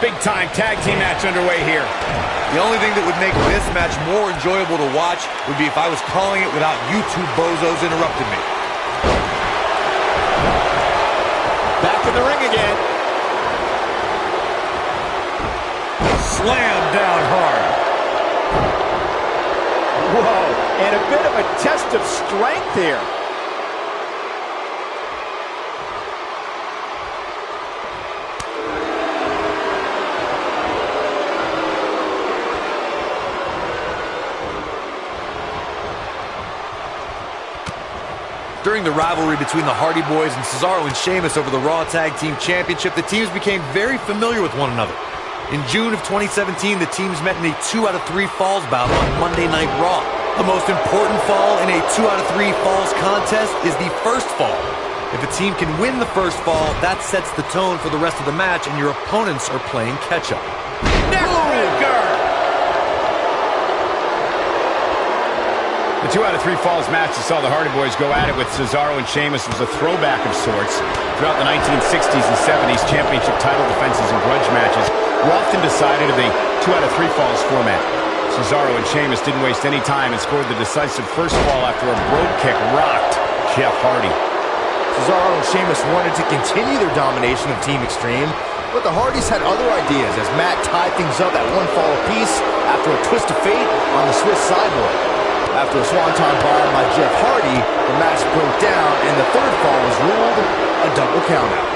big-time tag team match underway here. The only thing that would make this match more enjoyable to watch would be if I was calling it without you two bozos interrupting me. Back in the ring again. Slam down hard. Whoa, and a bit of a test of strength here. During the rivalry between the Hardy Boys and Cesaro and Sheamus over the Raw Tag Team Championship, the teams became very familiar with one another. In June of 2017, the teams met in a 2 out of 3 falls bout on Monday Night Raw. The most important fall in a 2 out of 3 falls contest is the first fall. If a team can win the first fall, that sets the tone for the rest of the match, and your opponents are playing catch-up. Neckbreaker! The 2 out of 3 falls match that saw the Hardy Boys go at it with Cesaro and Sheamus was a throwback of sorts. Throughout the 1960s and 70s, championship title defenses and grudge matches were often decided in the 2 out of 3 falls format. Cesaro and Sheamus didn't waste any time and scored the decisive first fall after a brogue kick rocked Jeff Hardy. Cesaro and Sheamus wanted to continue their domination of Team Extreme, but the Hardys had other ideas as Matt tied things up at 1 fall apiece after a twist of fate on the Swiss sideboard. After a swanton bomb by Jeff Hardy, the match broke down and the third fall was ruled a double countout.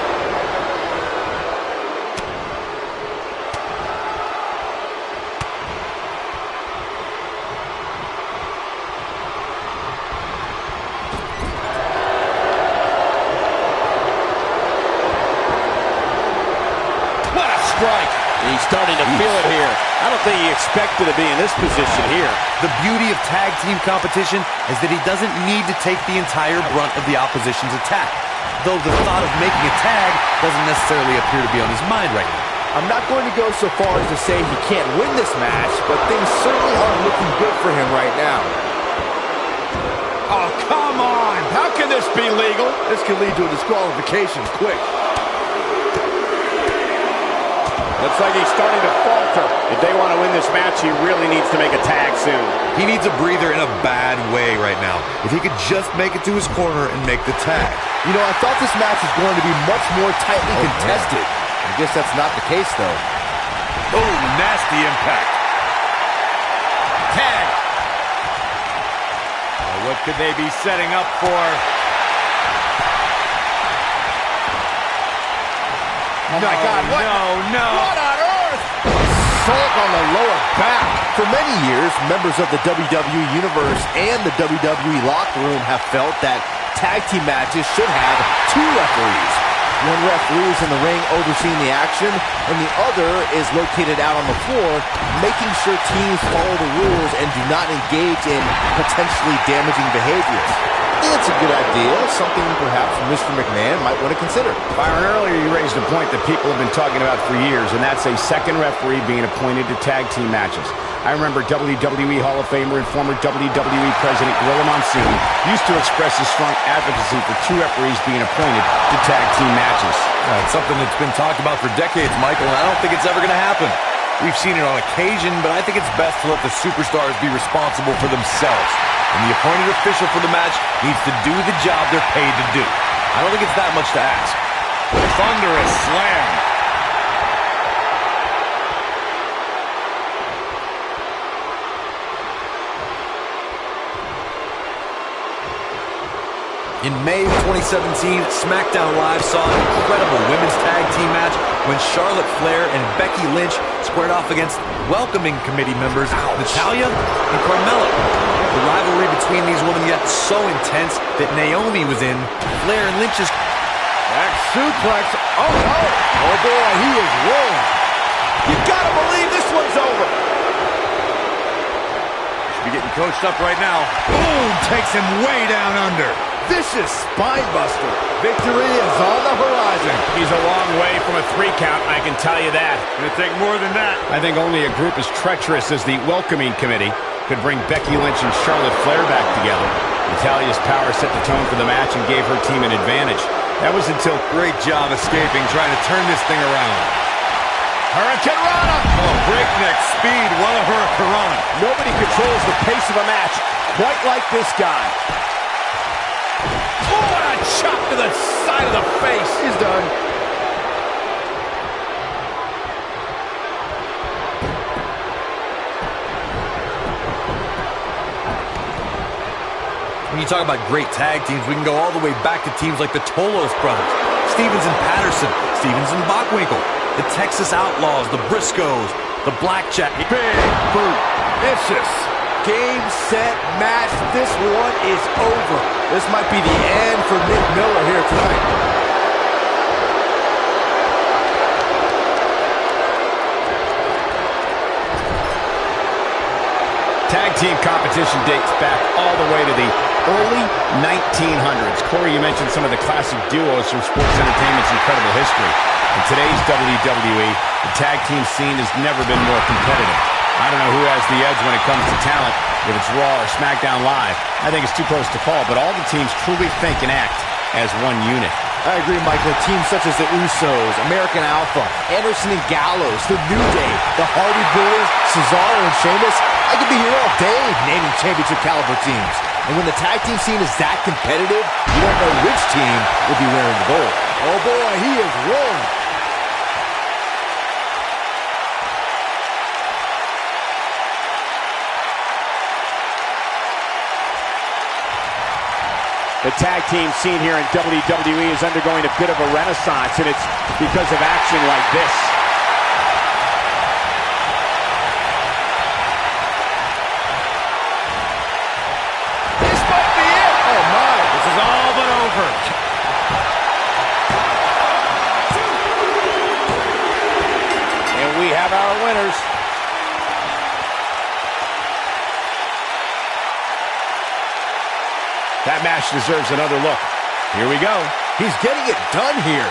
What a strike! He's starting to feel it here. I don't think he expected to be in this position here. The beauty of tag team competition is that he doesn't need to take the entire brunt of the opposition's attack, though the thought of making a tag doesn't necessarily appear to be on his mind right now. I'm not going to go so far as to say he can't win this match, but things certainly aren't looking good for him right now. Oh, come on! How can this be legal? This could lead to a disqualification quick. Looks like he's starting to falter. If they want to win this match, he really needs to make a tag soon. He needs a breather in a bad way right now. If he could just make it to his corner and make the tag. You know, I thought this match was going to be much more tightly contested. I guess that's not the case, though. Oh, nasty impact. Tag! What could they be setting up for? Oh my God, what? No. What on earth? Assault on the lower back. For many years, members of the WWE Universe and the WWE locker room have felt that tag team matches should have 2 referees. One referee is in the ring overseeing the action, and the other is located out on the floor, making sure teams follow the rules and do not engage in potentially damaging behavior. It's a good idea, something perhaps Mr. McMahon might want to consider. Byron, earlier you raised a point that people have been talking about for years, and that's a second referee being appointed to tag team matches. I remember WWE Hall of Famer and former WWE President Gorilla Monsoon used to express his strong advocacy for 2 referees being appointed to tag team matches. It's something that's been talked about for decades, Michael, and I don't think it's ever going to happen. We've seen it on occasion, but I think it's best to let the superstars be responsible for themselves. And the appointed official for the match needs to do the job they're paid to do. I don't think it's that much to ask. Thunderous slam. In May of 2017, SmackDown Live saw an incredible women's tag team match when Charlotte Flair and Becky Lynch squared off against welcoming committee members Natalya and Carmella. The rivalry between these women got so intense that Naomi was in Flair and Lynch's Back suplex. Oh, no. Oh, boy, he is rolling. You gotta believe this one's over. Should be getting coached up right now. Boom! Takes him way down under. Vicious spine buster. Victory is on the horizon. He's a long way from a 3 count, I can tell you that. Gonna take more than that. I think only a group as treacherous as the welcoming committee could bring Becky Lynch and Charlotte Flair back together. Natalya's power set the tone for the match and gave her team an advantage. That was until... Great job escaping, trying to turn this thing around. Hurricane Rana. Oh, breakneck speed. What a hurricane. Nobody controls the pace of a match quite like this guy. Oh, and a chop to the side of the face. He's done. When you talk about great tag teams, we can go all the way back to teams like the Tolos brothers, Stevens and Patterson, Stevens and Bockwinkel, the Texas Outlaws, the Briscoes, the Blackjack. Big boot. Vicious. Game, set, match. This one is over. This might be the end for Nick Miller here tonight. Tag team competition dates back all the way to the early 1900s. Corey, you mentioned some of the classic duos from sports entertainment's incredible history. In today's WWE, the tag team scene has never been more competitive. I don't know who has the edge when it comes to talent, if it's Raw or SmackDown Live. I think it's too close to call, but all the teams truly think and act as one unit. I agree, Michael. Teams such as the Usos, American Alpha, Anderson and Gallows, the New Day, the Hardy Boys, Cesaro and Sheamus. I could be here all day naming championship caliber teams. And when the tag team scene is that competitive, you don't know which team will be wearing the gold. Oh boy, he is rolling. The tag team scene here in WWE is undergoing a bit of a renaissance, and it's because of action like this. This might be it. Oh my, This is all but over. And we have our winners. That match deserves another look. Here we go. he's getting it done here.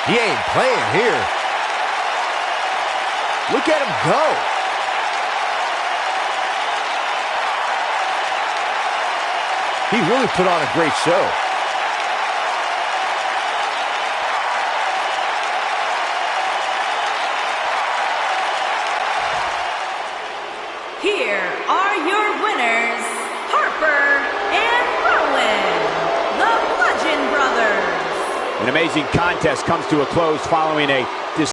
He ain't playing here. Look at him go. He really put on a great show. Here are your winners, Harper and Rowan, the Bludgeon Brothers. An amazing contest comes to a close following a